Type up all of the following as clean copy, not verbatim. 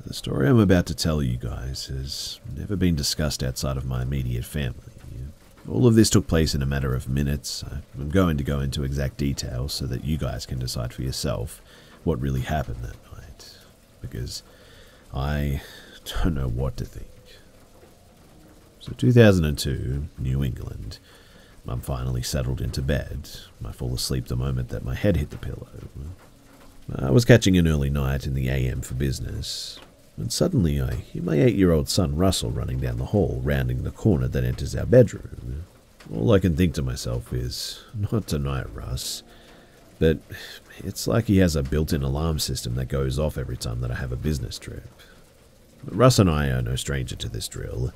The story I'm about to tell you guys has never been discussed outside of my immediate family. All of this took place in a matter of minutes. I'm going to go into exact details so that you guys can decide for yourself what really happened that night, because I don't know what to think. So 2002, New England. I'm finally settled into bed. I fall asleep the moment that my head hit the pillow. I was catching an early night in the AM for business, and suddenly I hear my 8-year-old son Russell running down the hall, rounding the corner that enters our bedroom. All I can think to myself is, not tonight, Russ. But it's like he has a built-in alarm system that goes off every time that I have a business trip. Russ and I are no stranger to this drill.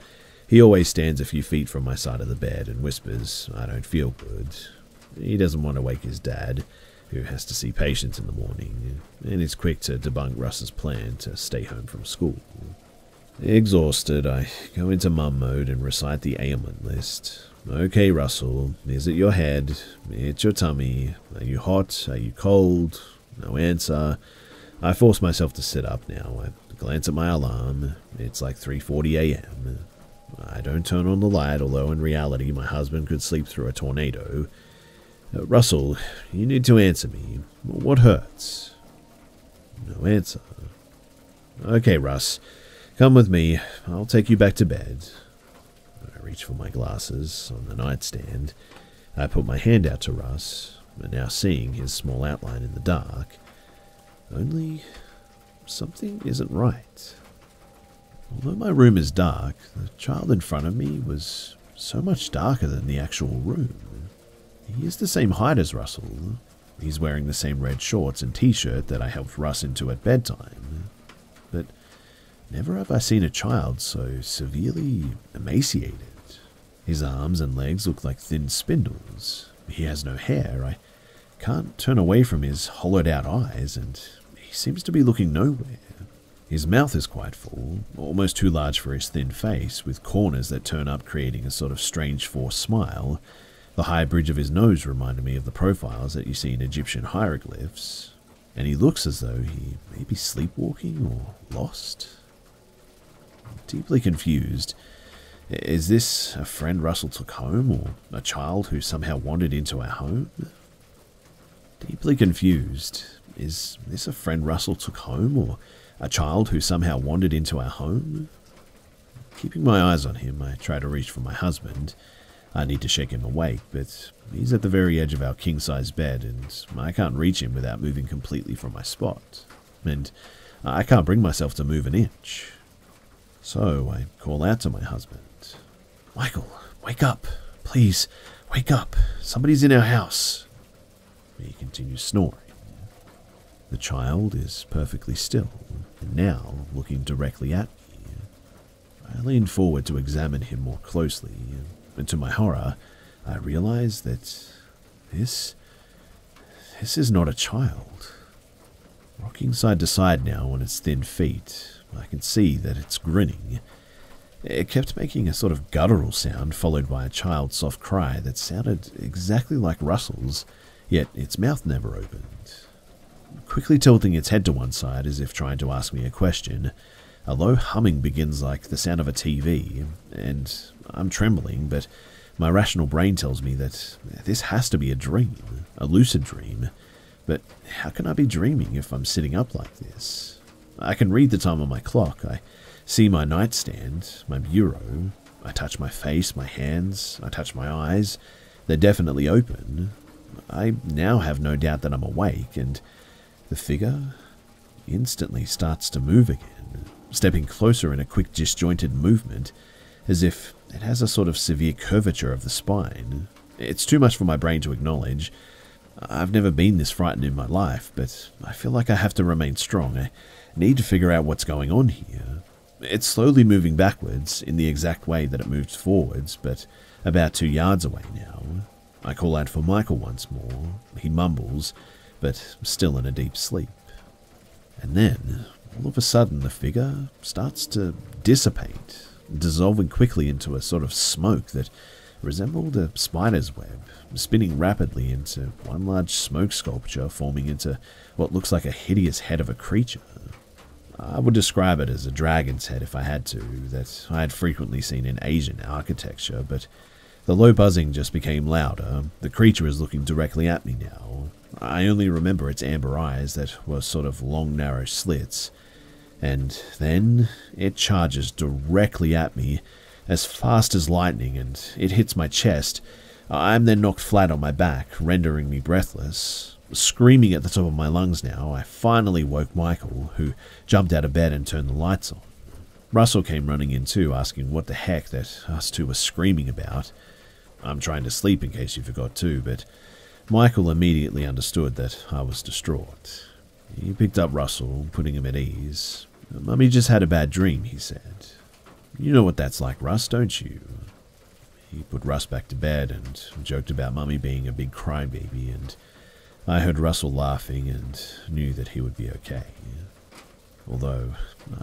He always stands a few feet from my side of the bed and whispers, "I don't feel good." He doesn't want to wake his dad, who has to see patients in the morning, and is quick to debunk Russ's plan to stay home from school. Exhausted, I go into mum mode and recite the ailment list. "Okay, Russell, is it your head? It's your tummy. Are you hot? Are you cold?" No answer. I force myself to sit up now. I glance at my alarm. It's like 3:40 a.m. I don't turn on the light, although in reality my husband could sleep through a tornado. "Russell, you need to answer me. What hurts?" No answer. "Okay, Russ, come with me. I'll take you back to bed." I reach for my glasses on the nightstand. I put my hand out to Russ, and now seeing his small outline in the dark. Only something isn't right. Although my room is dark, the child in front of me was so much darker than the actual room. He is the same height as Russell. He's wearing the same red shorts and t-shirt that I helped Russ into at bedtime. But never have I seen a child so severely emaciated. His arms and legs look like thin spindles. He has no hair. I can't turn away from his hollowed-out eyes, and he seems to be looking nowhere. His mouth is quite full, almost too large for his thin face, with corners that turn up, creating a sort of strange forced smile. The high bridge of his nose reminded me of the profiles that you see in Egyptian hieroglyphs, and he looks as though he may be sleepwalking or lost. I'm deeply confused. Is this a friend Russell took home, or a child who somehow wandered into our home? Deeply confused. Is this a friend Russell took home, or a child who somehow wandered into our home? Keeping my eyes on him, I try to reach for my husband. I need to shake him awake, but he's at the very edge of our king-size bed, and I can't reach him without moving completely from my spot. And I can't bring myself to move an inch. So I call out to my husband. "Michael, wake up. Please, wake up. Somebody's in our house." He continues snoring. The child is perfectly still, and now looking directly at me. I lean forward to examine him more closely, and to my horror, I realize that this is not a child. Rocking side to side now on its thin feet, I can see that it's grinning. It kept making a sort of guttural sound, followed by a child's soft cry that sounded exactly like Russell's, yet its mouth never opened. Quickly tilting its head to one side as if trying to ask me a question, a low humming begins like the sound of a TV, and I'm trembling, but my rational brain tells me that this has to be a dream, a lucid dream. But how can I be dreaming if I'm sitting up like this? I can read the time on my clock. I see my nightstand, my bureau. I touch my face, my hands. I touch my eyes. They're definitely open. I now have no doubt that I'm awake, and the figure instantly starts to move again, stepping closer in a quick disjointed movement, as if it has a sort of severe curvature of the spine. It's too much for my brain to acknowledge. I've never been this frightened in my life, but I feel like I have to remain strong. I need to figure out what's going on here. It's slowly moving backwards, in the exact way that it moved forwards, but about 2 yards away now. I call out for Michael once more. He mumbles, but still in a deep sleep. And then, all of a sudden, the figure starts to dissipate, dissolving quickly into a sort of smoke that resembled a spider's web, spinning rapidly into one large smoke sculpture, forming into what looks like a hideous head of a creature. I would describe it as a dragon's head if I had to, that I had frequently seen in Asian architecture, but the low buzzing just became louder. The creature is looking directly at me now. I only remember its amber eyes that were sort of long, narrow slits, and then it charges directly at me as fast as lightning, and it hits my chest. I am then knocked flat on my back, rendering me breathless. Screaming at the top of my lungs now, I finally woke Michael, who jumped out of bed and turned the lights on. Russell came running in too, asking what the heck that us two were screaming about. I'm trying to sleep in case you forgot too, but Michael immediately understood that I was distraught. He picked up Russell, putting him at ease. "Mummy just had a bad dream," he said. "You know what that's like, Russ, don't you?" He put Russ back to bed and joked about Mummy being a big crybaby, and I heard Russell laughing and knew that he would be okay. Although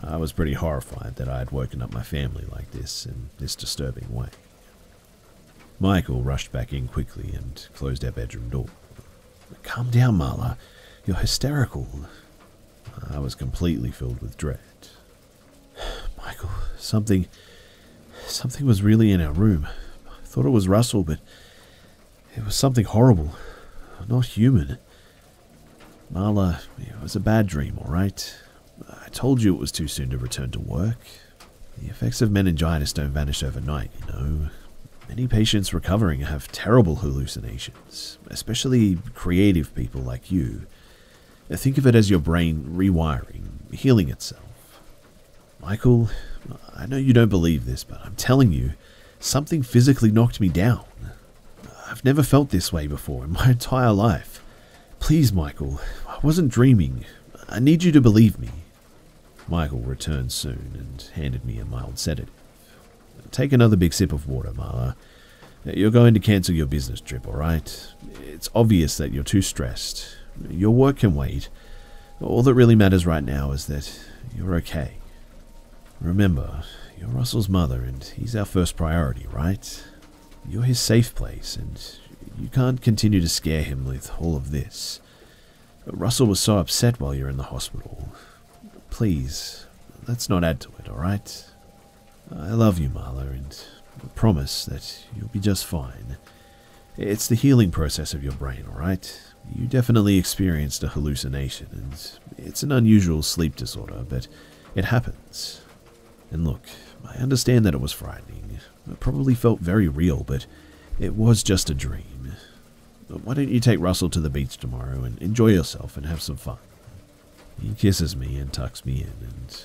I was pretty horrified that I had woken up my family like this in this disturbing way. Michael rushed back in quickly and closed our bedroom door. "Calm down, Marla. You're hysterical." I was completely filled with dread. "Michael, something was really in our room. I thought it was Russell, but it was something horrible. Not human. Marla, it was a bad dream, all right? I told you it was too soon to return to work. The effects of meningitis don't vanish overnight, you know. Many patients recovering have terrible hallucinations, especially creative people like you. Think of it as your brain rewiring, healing itself. Michael, I know you don't believe this, but I'm telling you, something physically knocked me down. I've never felt this way before in my entire life. Please, Michael, I wasn't dreaming. I need you to believe me." Michael returned soon and handed me a mild sedative. "Take another big sip of water, Marla. You're going to cancel your business trip, all right? It's obvious that you're too stressed. Your work can wait. All that really matters right now is that you're okay. Remember, you're Russell's mother and he's our first priority, right? You're his safe place and you can't continue to scare him with all of this. Russell was so upset while you're in the hospital. Please, let's not add to it, all right? I love you, Marla, and I promise that you'll be just fine. It's the healing process of your brain, all right? You definitely experienced a hallucination, and it's an unusual sleep disorder, but it happens. And look, I understand that it was frightening. It probably felt very real, but it was just a dream. Why don't you take Russell to the beach tomorrow and enjoy yourself and have some fun?" He kisses me and tucks me in, and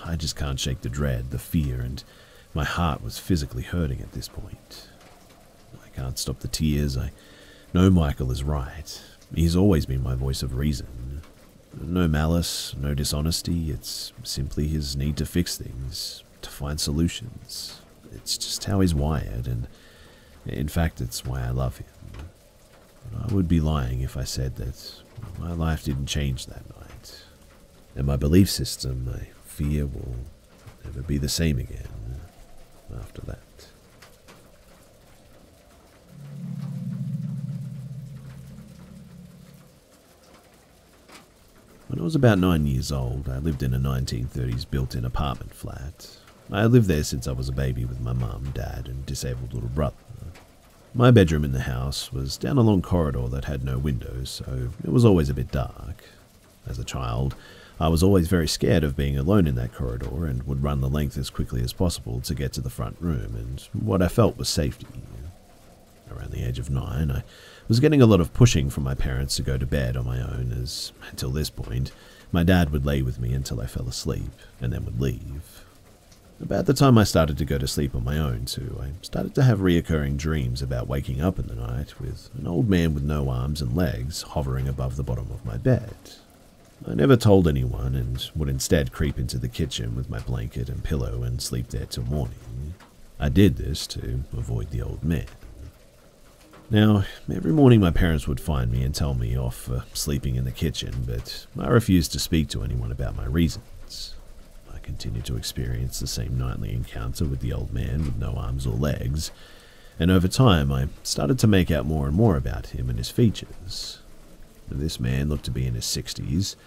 I just can't shake the dread, the fear, and my heart was physically hurting at this point. I can't stop the tears. I know Michael is right. He's always been my voice of reason. No malice, no dishonesty. It's simply his need to fix things, to find solutions. It's just how he's wired, and in fact, it's why I love him. But I would be lying if I said that my life didn't change that night. And my belief system, my fear, will never be the same again after that. When I was about 9 years old, I lived in a 1930s built-in apartment flat. I had lived there since I was a baby with my mum, dad, and disabled little brother. My bedroom in the house was down a long corridor that had no windows, so it was always a bit dark. As a child, I was always very scared of being alone in that corridor and would run the length as quickly as possible to get to the front room and what I felt was safety. Around the age of 9, I was getting a lot of pushing from my parents to go to bed on my own, as, until this point, my dad would lay with me until I fell asleep, and then would leave. About the time I started to go to sleep on my own too, I started to have reoccurring dreams about waking up in the night with an old man with no arms and legs hovering above the bottom of my bed. I never told anyone and would instead creep into the kitchen with my blanket and pillow and sleep there till morning. I did this to avoid the old man. Now, every morning my parents would find me and tell me off for sleeping in the kitchen, but I refused to speak to anyone about my reasons. I continued to experience the same nightly encounter with the old man with no arms or legs, and over time I started to make out more and more about him and his features. This man looked to be in his 60s.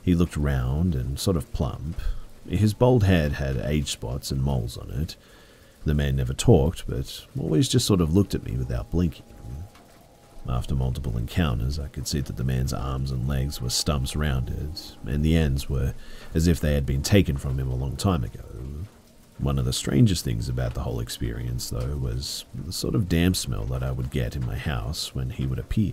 He looked round and sort of plump. His bald head had age spots and moles on it. The man never talked, but always just sort of looked at me without blinking. After multiple encounters, I could see that the man's arms and legs were stumps rounded, and the ends were as if they had been taken from him a long time ago. One of the strangest things about the whole experience, though, was the sort of damp smell that I would get in my house when he would appear.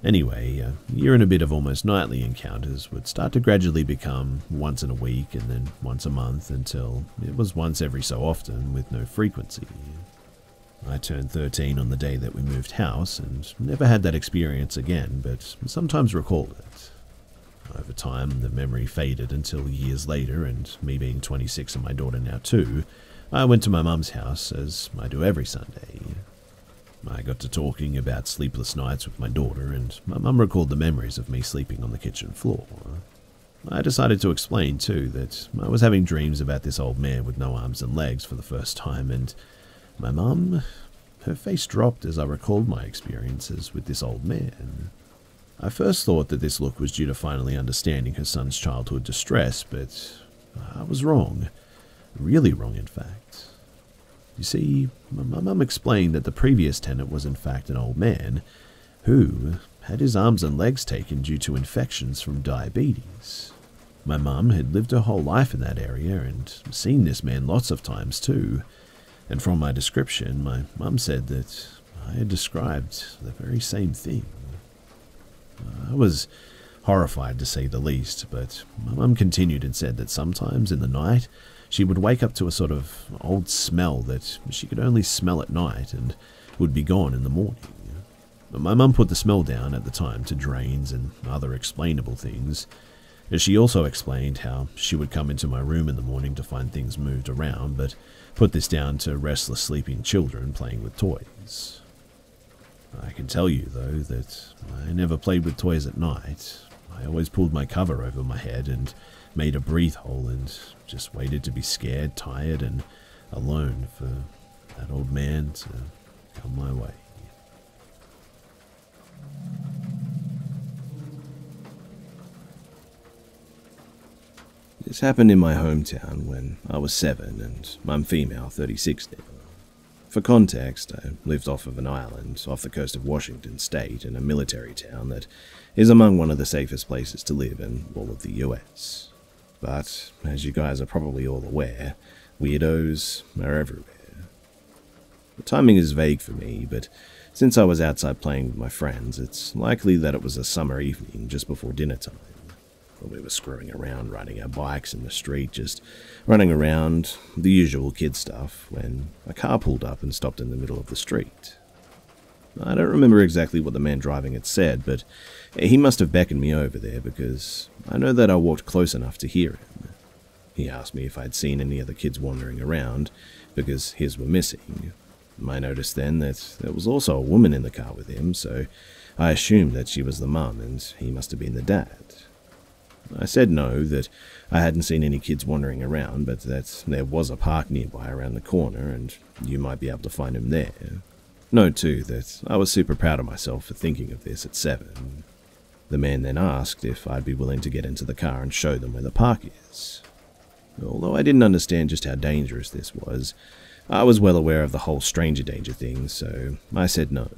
Anyway, a year and a bit of almost nightly encounters would start to gradually become once in a week and then once a month until it was once every so often with no frequency. I turned 13 on the day that we moved house and never had that experience again, but sometimes recalled it. Over time, the memory faded until years later, and me being 26 and my daughter now 2, I went to my mum's house, as I do every Sunday. I got to talking about sleepless nights with my daughter, and my mum recalled the memories of me sleeping on the kitchen floor. I decided to explain, too, that I was having dreams about this old man with no arms and legs for the first time, and my mum, her face dropped as I recalled my experiences with this old man. I first thought that this look was due to finally understanding her son's childhood distress, but I was wrong. Really wrong, in fact. You see, my mum explained that the previous tenant was in fact an old man who had his arms and legs taken due to infections from diabetes. My mum had lived her whole life in that area and seen this man lots of times too, and from my description, my mum said that I had described the very same thing. I was horrified to say the least, but my mum continued and said that sometimes in the night she would wake up to a sort of old smell that she could only smell at night and would be gone in the morning. My mum put the smell down at the time to drains and other explainable things. She also explained how she would come into my room in the morning to find things moved around, but put this down to restless sleeping children playing with toys. I can tell you, though, that I never played with toys at night. I always pulled my cover over my head and made a breathe hole and just waited to be scared, tired, and alone for that old man to come my way. This happened in my hometown when I was 7 and I'm female, 36 now. For context, I lived off of an island off the coast of Washington state in a military town that is among one of the safest places to live in all of the US. But, as you guys are probably all aware, weirdos are everywhere. The timing is vague for me, but since I was outside playing with my friends, it's likely that it was a summer evening just before dinner time. We were screwing around, riding our bikes in the street, just running around, the usual kid stuff, when a car pulled up and stopped in the middle of the street. I don't remember exactly what the man driving it said, but he must have beckoned me over there because I know that I walked close enough to hear him. He asked me if I'd seen any other kids wandering around, because his were missing. I noticed then that there was also a woman in the car with him, so I assumed that she was the mum and he must have been the dad. I said no, that I hadn't seen any kids wandering around, but that there was a park nearby around the corner and you might be able to find him there. Note too that I was super proud of myself for thinking of this at 7. The man then asked if I'd be willing to get into the car and show them where the park is. Although I didn't understand just how dangerous this was, I was well aware of the whole stranger danger thing, so I said no.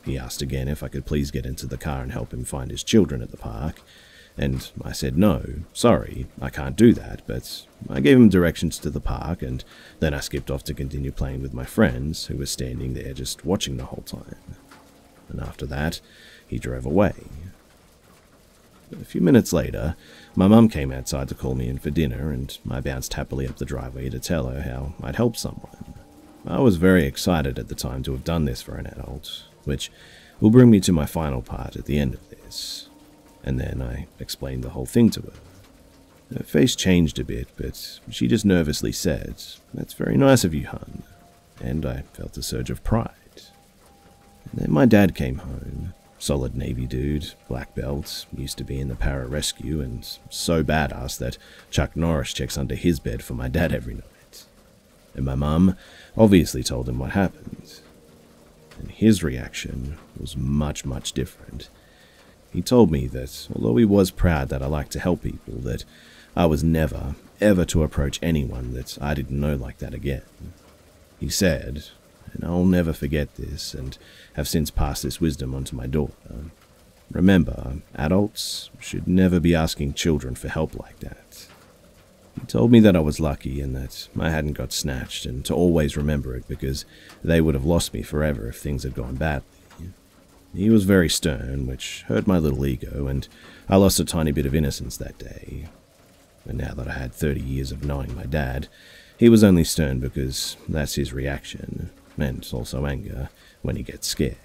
He asked again if I could please get into the car and help him find his children at the park, and I said no, sorry, I can't do that, but I gave him directions to the park, and then I skipped off to continue playing with my friends, who were standing there just watching the whole time. And after that, he drove away. A few minutes later, my mum came outside to call me in for dinner, and I bounced happily up the driveway to tell her how I'd helped someone. I was very excited at the time to have done this for an adult, which will bring me to my final part at the end of this. And then I explained the whole thing to her. Her face changed a bit, but she just nervously said, "That's very nice of you, hun." And I felt a surge of pride. And then my dad came home. Solid Navy dude, black belt, used to be in the para-rescue, and so badass that Chuck Norris checks under his bed for my dad every night. And my mum obviously told him what happened. And his reaction was much, much different. He told me that although he was proud that I liked to help people, that I was never, ever to approach anyone that I didn't know like that again. He said, and I'll never forget this and have since passed this wisdom on to my daughter, remember, adults should never be asking children for help like that. He told me that I was lucky and that I hadn't got snatched and to always remember it because they would have lost me forever if things had gone badly. He was very stern, which hurt my little ego, and I lost a tiny bit of innocence that day. And now that I had 30 years of knowing my dad, he was only stern because that's his reaction, and also anger, when he gets scared.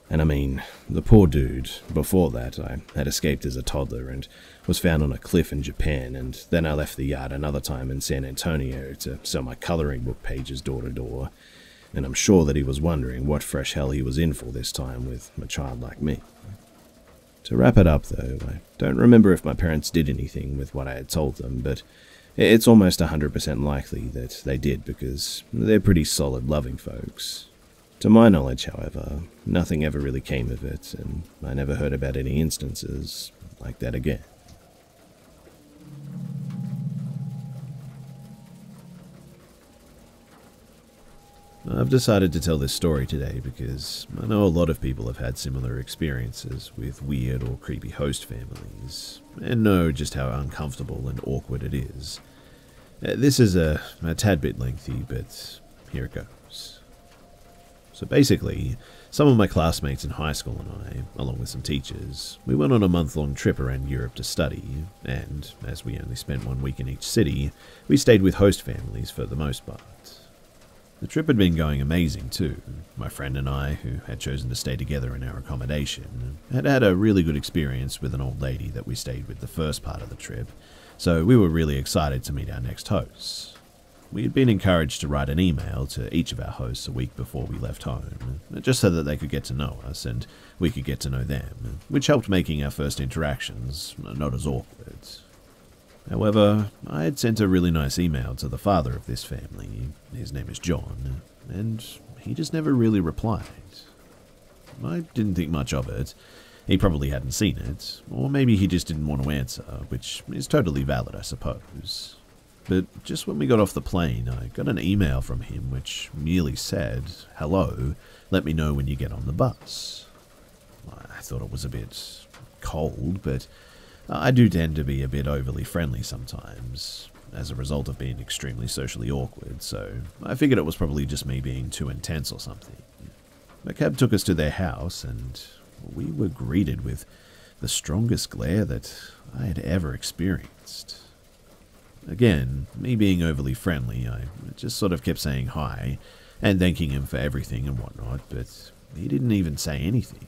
And I mean, the poor dude, before that I had escaped as a toddler and was found on a cliff in Japan, and then I left the yard another time in San Antonio to sell my coloring book pages door to door, and I'm sure that he was wondering what fresh hell he was in for this time with a child like me. To wrap it up though, I don't remember if my parents did anything with what I had told them, but it's almost 100% likely that they did because they're pretty solid, loving folks. To my knowledge, however, nothing ever really came of it, and I never heard about any instances like that again. I've decided to tell this story today because I know a lot of people have had similar experiences with weird or creepy host families, and know just how uncomfortable and awkward it is. This is a tad bit lengthy, but here it goes. So basically, some of my classmates in high school and I, along with some teachers, we went on a month-long trip around Europe to study, and as we only spent 1 week in each city, we stayed with host families for the most part. The trip had been going amazing too. My friend and I, who had chosen to stay together in our accommodation, had had a really good experience with an old lady that we stayed with the first part of the trip, so we were really excited to meet our next hosts. We had been encouraged to write an email to each of our hosts a week before we left home, just so that they could get to know us and we could get to know them, which helped making our first interactions not as awkward. However, I had sent a really nice email to the father of this family, his name is John, and he just never really replied. I didn't think much of it. He probably hadn't seen it, or maybe he just didn't want to answer, which is totally valid, I suppose. But just when we got off the plane, I got an email from him which merely said, "Hello, let me know when you get on the bus." I thought it was a bit cold, but I do tend to be a bit overly friendly sometimes, as a result of being extremely socially awkward, so I figured it was probably just me being too intense or something. The cab took us to their house, and we were greeted with the strongest glare that I had ever experienced. Again, me being overly friendly, I just sort of kept saying hi and thanking him for everything and whatnot, but he didn't even say anything.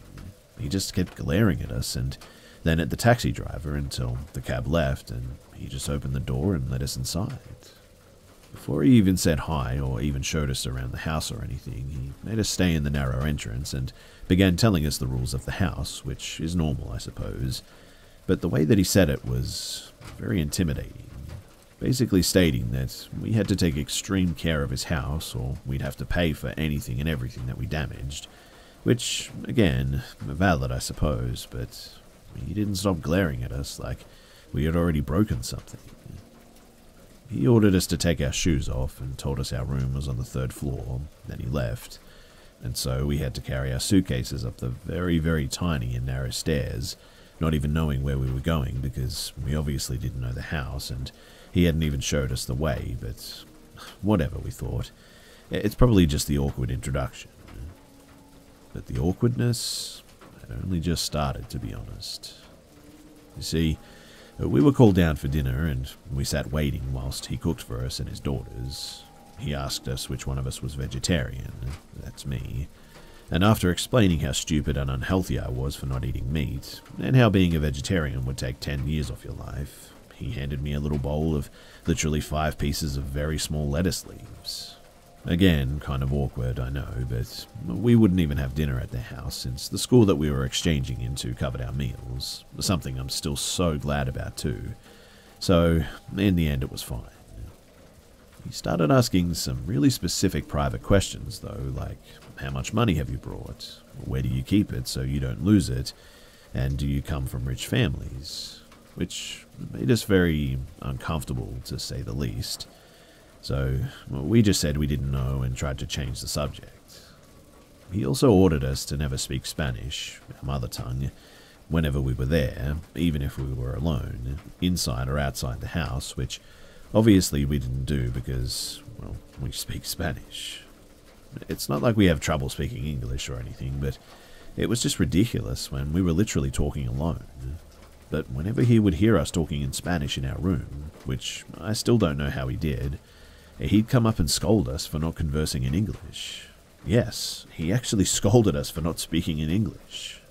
He just kept glaring at us and then at the taxi driver until the cab left and he just opened the door and let us inside. Before he even said hi or even showed us around the house or anything, he made us stay in the narrow entrance and began telling us the rules of the house, which is normal, I suppose, but the way that he said it was very intimidating. Basically stating that we had to take extreme care of his house or we'd have to pay for anything and everything that we damaged, which, again, valid I suppose, but he didn't stop glaring at us like we had already broken something. He ordered us to take our shoes off and told us our room was on the 3rd floor, then he left, and so we had to carry our suitcases up the very, very tiny and narrow stairs, not even knowing where we were going because we obviously didn't know the house and he hadn't even showed us the way, but whatever, we thought. It's probably just the awkward introduction. But the awkwardness had only just started, to be honest. You see, we were called down for dinner and we sat waiting whilst he cooked for us and his daughters. He asked us which one of us was vegetarian. That's me. And after explaining how stupid and unhealthy I was for not eating meat, and how being a vegetarian would take 10 years off your life, he handed me a little bowl of literally 5 pieces of very small lettuce leaves. Again, kind of awkward, I know, but we wouldn't even have dinner at their house since the school that we were exchanging into covered our meals, something I'm still so glad about too. So, in the end, it was fine. He started asking some really specific private questions though, like, how much money have you brought? Where do you keep it so you don't lose it? And do you come from rich families? Which made us very uncomfortable, to say the least. So we just said we didn't know and tried to change the subject. He also ordered us to never speak Spanish, our mother tongue, whenever we were there, even if we were alone, inside or outside the house, which obviously we didn't do because, well, we speak Spanish. It's not like we have trouble speaking English or anything, but it was just ridiculous when we were literally talking alone. But whenever he would hear us talking in Spanish in our room, which I still don't know how he did, he'd come up and scold us for not conversing in English. Yes, he actually scolded us for not speaking in English.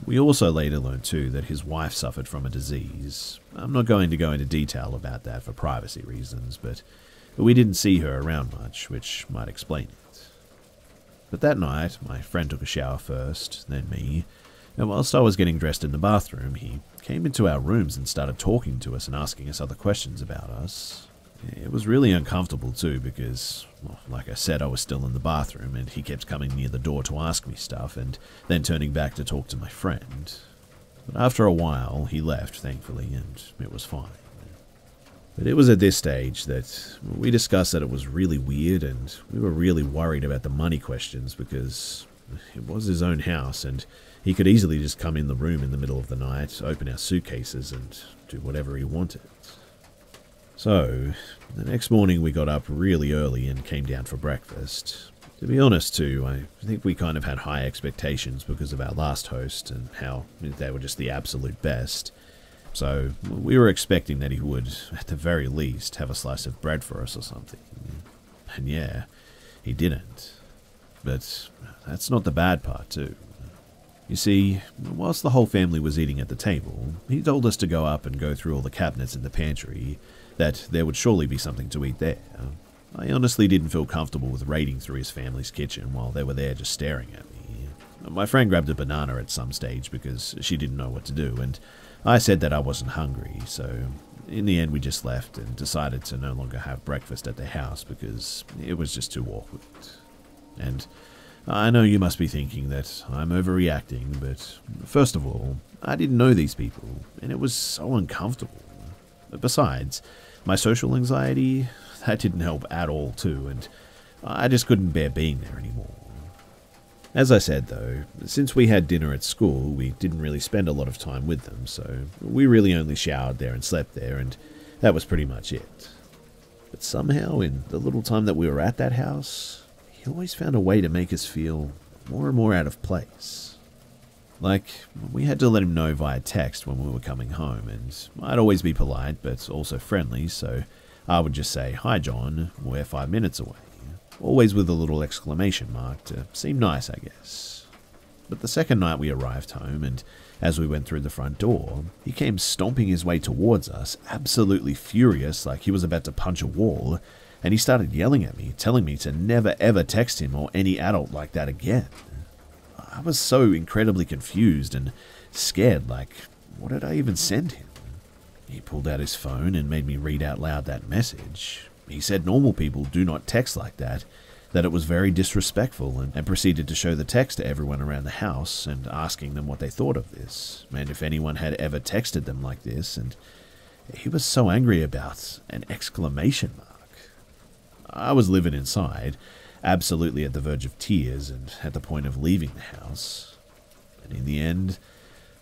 We also later learned too that his wife suffered from a disease. I'm not going to go into detail about that for privacy reasons, but we didn't see her around much, which might explain it. But that night, my friend took a shower first, then me, and whilst I was getting dressed in the bathroom, he came into our rooms and started talking to us and asking us other questions about us. It was really uncomfortable too because, well, like I said, I was still in the bathroom and he kept coming near the door to ask me stuff and then turning back to talk to my friend. But after a while, he left, thankfully, and it was fine. But it was at this stage that we discussed that it was really weird and we were really worried about the money questions because it was his own house and he could easily just come in the room in the middle of the night, open our suitcases and do whatever he wanted. So, the next morning we got up really early and came down for breakfast. To be honest too, I think we kind of had high expectations because of our last host and how they were just the absolute best. So, we were expecting that he would, at the very least, have a slice of bread for us or something. And yeah, he didn't. But that's not the bad part too. You see, whilst the whole family was eating at the table, he told us to go up and go through all the cabinets in the pantry, that there would surely be something to eat there. I honestly didn't feel comfortable with raiding through his family's kitchen while they were there just staring at me. My friend grabbed a banana at some stage because she didn't know what to do, and I said that I wasn't hungry, so in the end we just left and decided to no longer have breakfast at their house because it was just too awkward. And I know you must be thinking that I'm overreacting, but first of all, I didn't know these people, and it was so uncomfortable. Besides, my social anxiety, that didn't help at all too, and I just couldn't bear being there anymore. As I said though, since we had dinner at school, we didn't really spend a lot of time with them, so we really only showered there and slept there, and that was pretty much it. But somehow, in the little time that we were at that house, he always found a way to make us feel more and more out of place. Like, we had to let him know via text when we were coming home, and I'd always be polite, but also friendly, so I would just say, "Hi John, we're 5 minutes away." Always with a little exclamation mark to seem nice, I guess. But the second night we arrived home, and as we went through the front door, he came stomping his way towards us, absolutely furious, like he was about to punch a wall, and he started yelling at me, telling me to never ever text him or any adult like that again. I was so incredibly confused and scared, like, what did I even send him? He pulled out his phone and made me read out loud that message. He said normal people do not text like that it was very disrespectful, and proceeded to show the text to everyone around the house and asking them what they thought of this, and if anyone had ever texted them like this, and he was so angry about an exclamation mark. I was living inside, absolutely at the verge of tears and at the point of leaving the house. And in the end,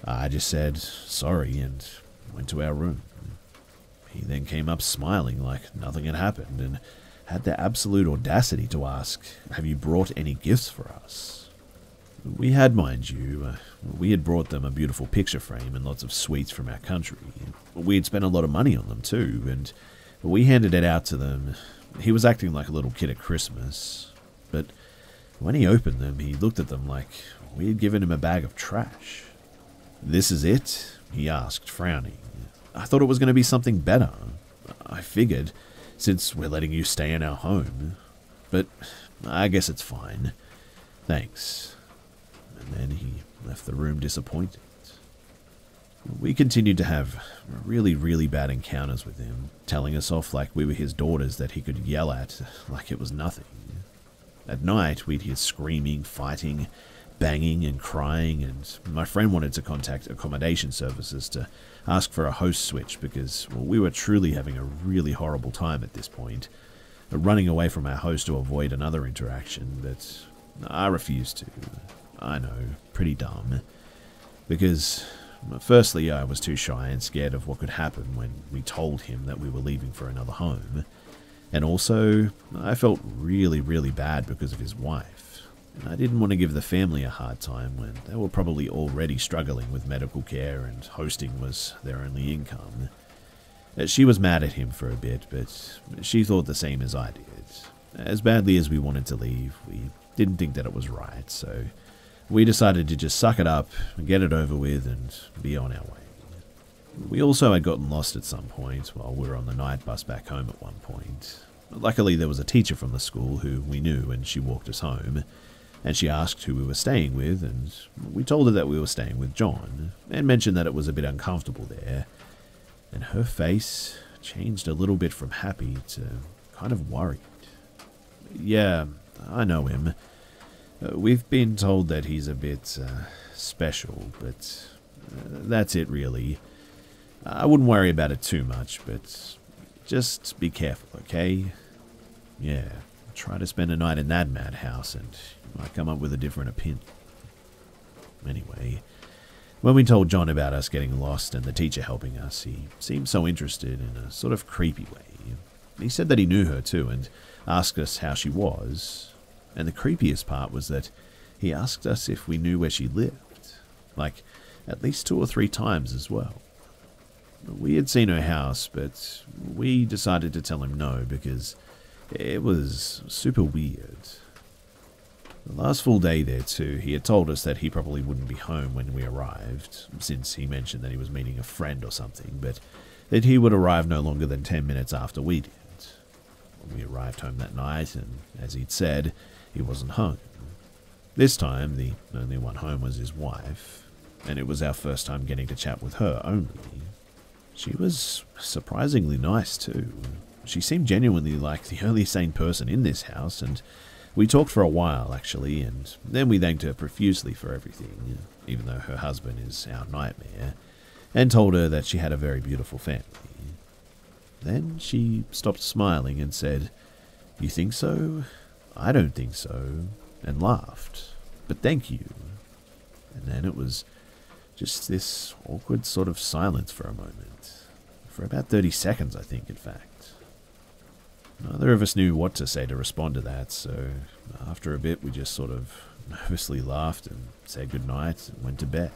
I just said sorry and went to our room. He then came up smiling like nothing had happened and had the absolute audacity to ask, "Have you brought any gifts for us?" We had, mind you, we had brought them a beautiful picture frame and lots of sweets from our country. We had spent a lot of money on them too, and we handed it out to them. He was acting like a little kid at Christmas, but when he opened them, he looked at them like we had given him a bag of trash. "This is it?" he asked, frowning. "I thought it was going to be something better. I figured, since we're letting you stay in our home. But I guess it's fine. Thanks." And then he left the room disappointed. We continued to have really, really bad encounters with him, telling us off like we were his daughters that he could yell at like it was nothing. At night, we'd hear screaming, fighting, banging and crying, and my friend wanted to contact accommodation services to ask for a host switch because, well, we were truly having a really horrible time at this point, running away from our host to avoid another interaction, but I refused to. I know, pretty dumb. Because, firstly, I was too shy and scared of what could happen when we told him that we were leaving for another home. And also, I felt really, really bad because of his wife. And I didn't want to give the family a hard time when they were probably already struggling with medical care and hosting was their only income. She was mad at him for a bit, but she thought the same as I did. As badly as we wanted to leave, we didn't think that it was right, so we decided to just suck it up, get it over with, and be on our way. We also had gotten lost at some point while we were on the night bus back home at one point. Luckily, there was a teacher from the school who we knew, and she walked us home, and she asked who we were staying with, and we told her that we were staying with John, and mentioned that it was a bit uncomfortable there, and her face changed a little bit from happy to kind of worried. Yeah, I know him. We've been told that he's a bit special, but that's it really. I wouldn't worry about it too much, but just be careful, okay? Yeah, try to spend a night in that madhouse and you might come up with a different opinion. Anyway, when we told John about us getting lost and the teacher helping us, he seemed so interested in a sort of creepy way. He said that he knew her too and asked us how she was. And the creepiest part was that he asked us if we knew where she lived, like at least 2 or 3 times as well. We had seen her house, but we decided to tell him no because it was super weird. The last full day there too, he had told us that he probably wouldn't be home when we arrived, since he mentioned that he was meeting a friend or something, but that he would arrive no longer than 10 minutes after we did. We arrived home that night, and as he'd said, he wasn't home. This time, the only one home was his wife, and it was our first time getting to chat with her only. She was surprisingly nice too. She seemed genuinely like the only sane person in this house, and we talked for a while actually, and then we thanked her profusely for everything, even though her husband is our nightmare, and told her that she had a very beautiful family. Then she stopped smiling and said, "You think so? I don't think so," and laughed. "But thank you." And then it was just this awkward sort of silence for a moment. For about 30 seconds, I think, in fact. Neither of us knew what to say to respond to that, so after a bit we just sort of nervously laughed and said goodnight and went to bed.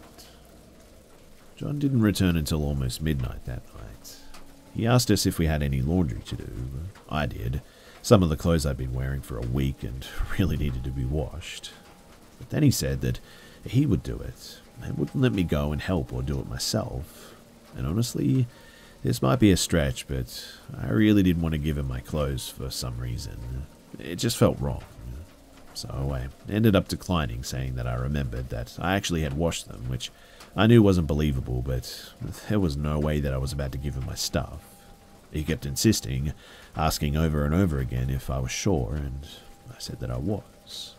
John didn't return until almost midnight that night. He asked us if we had any laundry to do. I did. Some of the clothes I'd been wearing for a week and really needed to be washed. But then he said that he would do it, and wouldn't let me go and help or do it myself. And honestly, this might be a stretch, but I really didn't want to give him my clothes for some reason. It just felt wrong. So I ended up declining, saying that I remembered that I actually had washed them, which I knew wasn't believable, but there was no way that I was about to give him my stuff. He kept insisting, asking over and over again if I was sure, and I said that I was.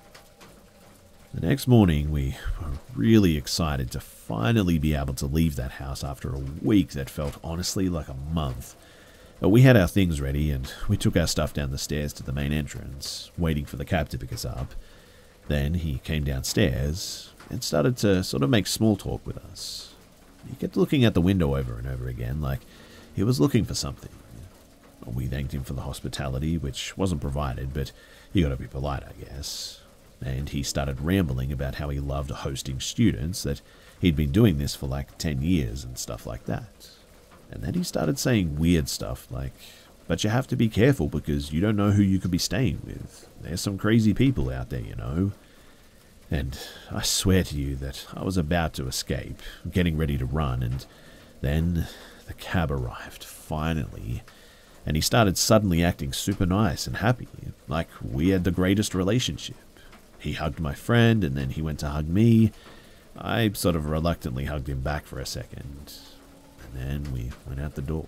The next morning, we were really excited to finally be able to leave that house after a week that felt honestly like a month. We had our things ready, and we took our stuff down the stairs to the main entrance, waiting for the cab to pick us up. Then he came downstairs and started to sort of make small talk with us. He kept looking at the window over and over again, like he was looking for something. We thanked him for the hospitality, which wasn't provided, but you gotta be polite, I guess. And he started rambling about how he loved hosting students, that he'd been doing this for like 10 years and stuff like that. And then he started saying weird stuff like, "But you have to be careful because you don't know who you could be staying with. There's some crazy people out there, you know." And I swear to you that I was about to escape, getting ready to run, and then the cab arrived, finally. And he started suddenly acting super nice and happy, like we had the greatest relationship. He hugged my friend, and then he went to hug me. I sort of reluctantly hugged him back for a second, and then we went out the door.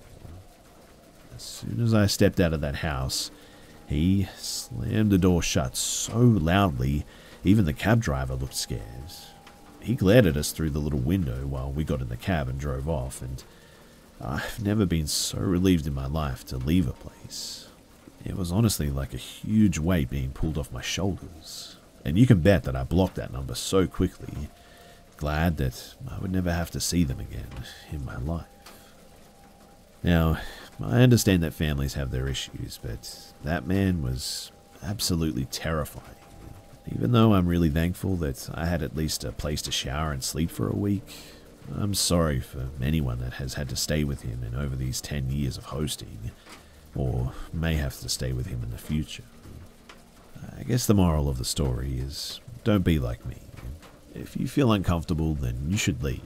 As soon as I stepped out of that house, he slammed the door shut so loudly Even the cab driver looked scared. He glared at us through the little window while we got in the cab and drove off, and I've never been so relieved in my life to leave a place. It was honestly like a huge weight being pulled off my shoulders, and you can bet that I blocked that number so quickly, glad that I would never have to see them again in my life. Now, I understand that families have their issues, but that man was absolutely terrifying. Even though I'm really thankful that I had at least a place to shower and sleep for a week, I'm sorry for anyone that has had to stay with him in over these 10 years of hosting, or may have to stay with him in the future. I guess the moral of the story is, don't be like me. If you feel uncomfortable, then you should leave.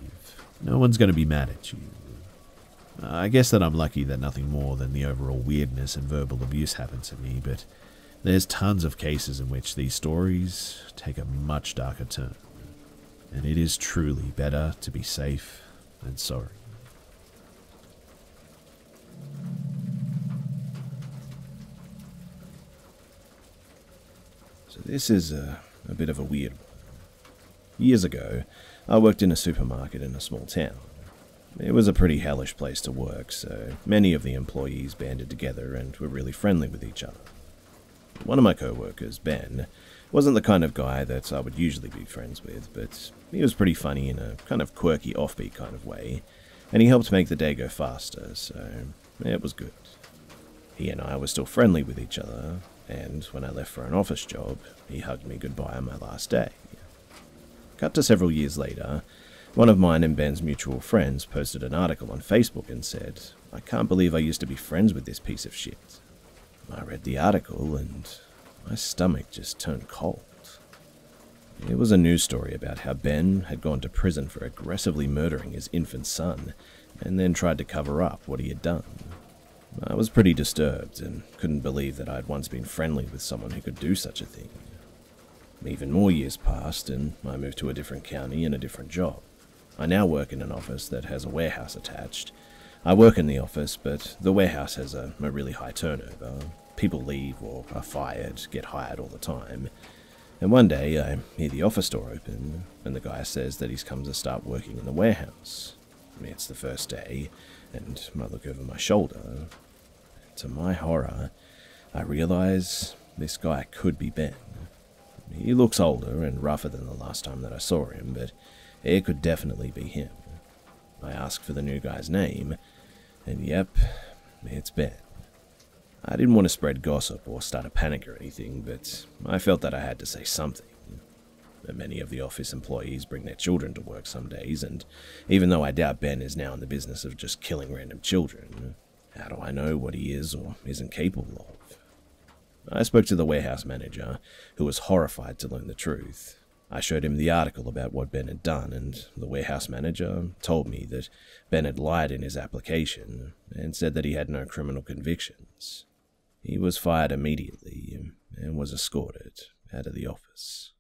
No one's going to be mad at you. I guess that I'm lucky that nothing more than the overall weirdness and verbal abuse happened to me, but there's tons of cases in which these stories take a much darker turn, and it is truly better to be safe than sorry. So this is a bit of a weird one. Years ago, I worked in a supermarket in a small town. It was a pretty hellish place to work, so many of the employees banded together and were really friendly with each other. One of my co-workers, Ben, wasn't the kind of guy that I would usually be friends with, but he was pretty funny in a kind of quirky, offbeat kind of way, and he helped make the day go faster, so it was good. He and I were still friendly with each other, and when I left for an office job, he hugged me goodbye on my last day. Cut to several years later, one of mine and Ben's mutual friends posted an article on Facebook and said, "I can't believe I used to be friends with this piece of shit." I read the article and my stomach just turned cold. It was a news story about how Ben had gone to prison for aggressively murdering his infant son and then tried to cover up what he had done. I was pretty disturbed and couldn't believe that I had once been friendly with someone who could do such a thing. Even more years passed and I moved to a different county and a different job. I now work in an office that has a warehouse attached. I work in the office, but the warehouse has a really high turnover. People leave or are fired, get hired all the time. And one day I hear the office door open, and the guy says that he's come to start working in the warehouse. It's the first day, and I look over my shoulder. To my horror, I realize this guy could be Ben. He looks older and rougher than the last time that I saw him, but it could definitely be him. I ask for the new guy's name, and yep, it's Ben. I didn't want to spread gossip or start a panic or anything, but I felt that I had to say something. Many of the office employees bring their children to work some days, and even though I doubt Ben is now in the business of just killing random children, how do I know what he is or isn't capable of? I spoke to the warehouse manager, who was horrified to learn the truth. I showed him the article about what Ben had done, and the warehouse manager told me that Ben had lied in his application and said that he had no criminal convictions. He was fired immediately and was escorted out of the office.